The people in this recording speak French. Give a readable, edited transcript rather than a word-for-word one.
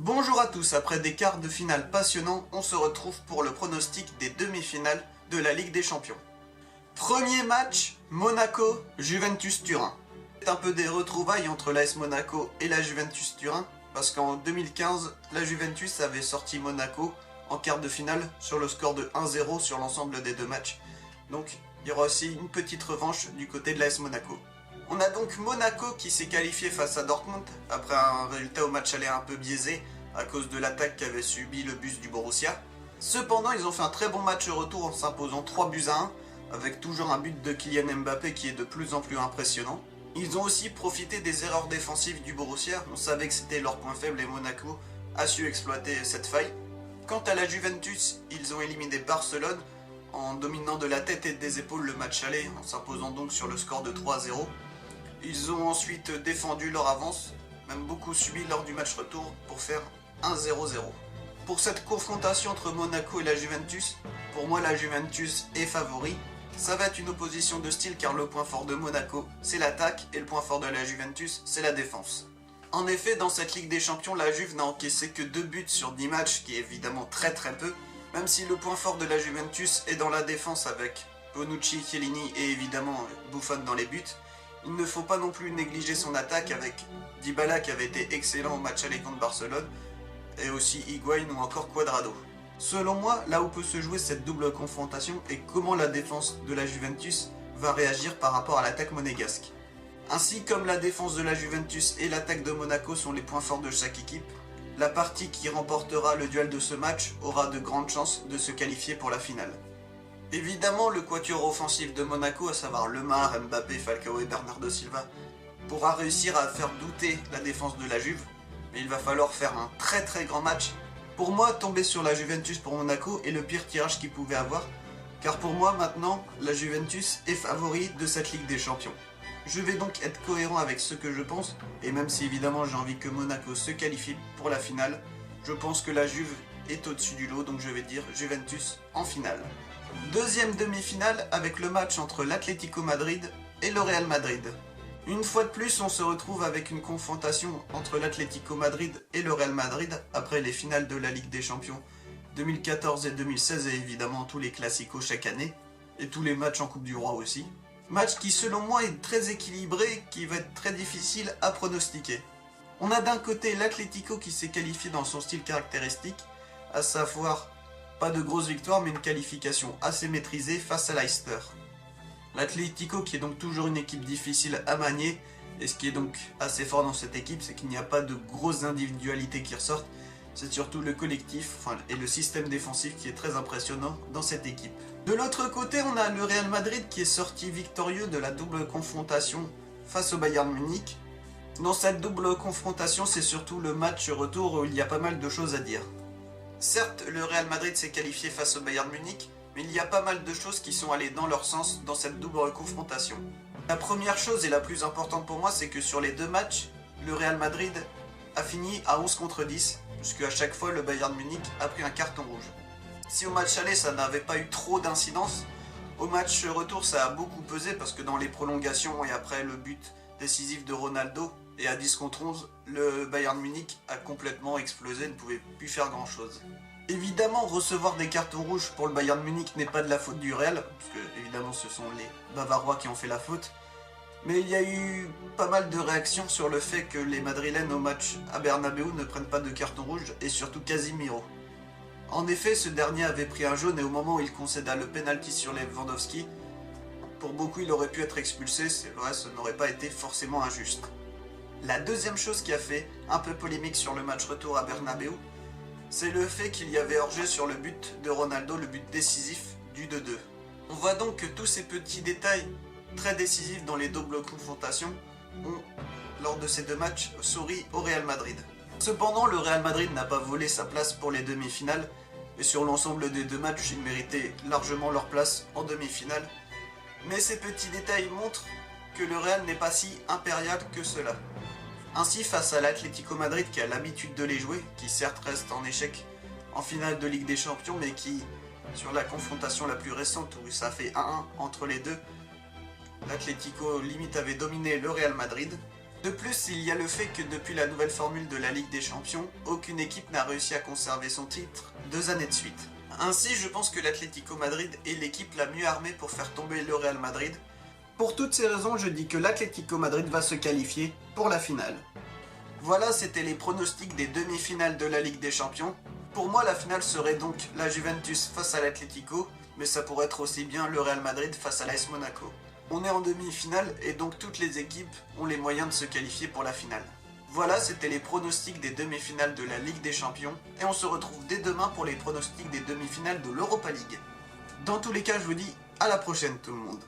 Bonjour à tous, après des quarts de finale passionnants, on se retrouve pour le pronostic des demi-finales de la Ligue des Champions. Premier match, Monaco-Juventus Turin. C'est un peu des retrouvailles entre l'AS Monaco et la Juventus Turin, parce qu'en 2015, la Juventus avait sorti Monaco en quart de finale sur le score de 1-0 sur l'ensemble des deux matchs. Donc il y aura aussi une petite revanche du côté de l'AS Monaco. On a donc Monaco qui s'est qualifié face à Dortmund après un résultat au match aller un peu biaisé à cause de l'attaque qu'avait subi le bus du Borussia. Cependant, ils ont fait un très bon match retour en s'imposant 3-1 avec toujours un but de Kylian Mbappé qui est de plus en plus impressionnant. Ils ont aussi profité des erreurs défensives du Borussia. On savait que c'était leur point faible et Monaco a su exploiter cette faille. Quant à la Juventus, ils ont éliminé Barcelone en dominant de la tête et des épaules le match aller en s'imposant donc sur le score de 3-0. Ils ont ensuite défendu leur avance, même beaucoup subi lors du match retour pour faire 1-0-0. Pour cette confrontation entre Monaco et la Juventus, pour moi la Juventus est favori. Ça va être une opposition de style car le point fort de Monaco c'est l'attaque et le point fort de la Juventus c'est la défense. En effet, dans cette Ligue des Champions, la Juve n'a encaissé que 2 buts sur 10 matchs, qui est évidemment très peu, même si le point fort de la Juventus est dans la défense avec Bonucci, Chiellini et évidemment Buffon dans les buts. Il ne faut pas non plus négliger son attaque avec Dybala qui avait été excellent au match aller contre Barcelone, et aussi Higuaín ou encore Cuadrado. Selon moi, là où peut se jouer cette double confrontation est comment la défense de la Juventus va réagir par rapport à l'attaque monégasque. Ainsi, comme la défense de la Juventus et l'attaque de Monaco sont les points forts de chaque équipe, la partie qui remportera le duel de ce match aura de grandes chances de se qualifier pour la finale. Évidemment, le quatuor offensif de Monaco, à savoir Lemar, Mbappé, Falcao et Bernardo Silva, pourra réussir à faire douter la défense de la Juve, mais il va falloir faire un très grand match. Pour moi, tomber sur la Juventus pour Monaco est le pire tirage qu'il pouvait avoir, car pour moi maintenant, la Juventus est favori de cette Ligue des Champions. Je vais donc être cohérent avec ce que je pense, et même si évidemment j'ai envie que Monaco se qualifie pour la finale, je pense que la Juve est au-dessus du lot, donc je vais dire Juventus en finale. Deuxième demi-finale avec le match entre l'Atlético Madrid et le Real Madrid. Une fois de plus, on se retrouve avec une confrontation entre l'Atlético Madrid et le Real Madrid après les finales de la Ligue des Champions 2014 et 2016 et évidemment tous les classicos chaque année, et tous les matchs en Coupe du Roi aussi. Match qui selon moi est très équilibré, qui va être très difficile à pronostiquer. On a d'un côté l'Atlético qui s'est qualifié dans son style caractéristique, à savoir pas de grosse victoire mais une qualification assez maîtrisée face à Leicester. L'Atlético qui est donc toujours une équipe difficile à manier, et ce qui est donc assez fort dans cette équipe c'est qu'il n'y a pas de grosses individualités qui ressortent, c'est surtout le collectif et le système défensif qui est très impressionnant dans cette équipe. De l'autre côté, on a le Real Madrid qui est sorti victorieux de la double confrontation face au Bayern Munich. Dans cette double confrontation, c'est surtout le match retour où il y a pas mal de choses à dire. Certes, le Real Madrid s'est qualifié face au Bayern Munich, mais il y a pas mal de choses qui sont allées dans leur sens dans cette double confrontation. La première chose et la plus importante pour moi, c'est que sur les deux matchs, le Real Madrid a fini à 11 contre 10, puisque à chaque fois le Bayern Munich a pris un carton rouge. Si au match aller ça n'avait pas eu trop d'incidence, au match retour ça a beaucoup pesé parce que dans les prolongations et après le but décisif de Ronaldo et à 10 contre 11, le Bayern Munich a complètement explosé, ne pouvait plus faire grand chose. Évidemment, recevoir des cartons rouges pour le Bayern Munich n'est pas de la faute du Real, parce que évidemment ce sont les Bavarois qui ont fait la faute. Mais il y a eu pas mal de réactions sur le fait que les Madrilènes au match à Bernabéu ne prennent pas de carton rouge, et surtout Casemiro. En effet, ce dernier avait pris un jaune et au moment où il concéda le penalty sur Lewandowski, pour beaucoup il aurait pu être expulsé, c'est vrai, ce n'aurait pas été forcément injuste. La deuxième chose qui a fait un peu polémique sur le match retour à Bernabéu, c'est le fait qu'il y avait hors-jeu sur le but de Ronaldo, le but décisif du 2-2. On voit donc que tous ces petits détails très décisifs dans les doubles confrontations ont, lors de ces deux matchs, souri au Real Madrid. Cependant, le Real Madrid n'a pas volé sa place pour les demi-finales, et sur l'ensemble des deux matchs, ils méritaient largement leur place en demi-finale. Mais ces petits détails montrent que le Real n'est pas si impérial que cela. Ainsi, face à l'Atlético Madrid qui a l'habitude de les jouer, qui certes reste en échec en finale de Ligue des Champions, mais qui, sur la confrontation la plus récente où ça fait 1-1 entre les deux, l'Atlético limite avait dominé le Real Madrid. De plus, il y a le fait que depuis la nouvelle formule de la Ligue des Champions, aucune équipe n'a réussi à conserver son titre 2 années de suite. Ainsi, je pense que l'Atlético Madrid est l'équipe la mieux armée pour faire tomber le Real Madrid. Pour toutes ces raisons, je dis que l'Atlético Madrid va se qualifier pour la finale. Voilà, c'était les pronostics des demi-finales de la Ligue des Champions. Pour moi, la finale serait donc la Juventus face à l'Atlético, mais ça pourrait être aussi bien le Real Madrid face à l'AS Monaco. On est en demi-finale et donc toutes les équipes ont les moyens de se qualifier pour la finale. Voilà, c'était les pronostics des demi-finales de la Ligue des Champions et on se retrouve dès demain pour les pronostics des demi-finales de l'Europa League. Dans tous les cas, je vous dis à la prochaine tout le monde.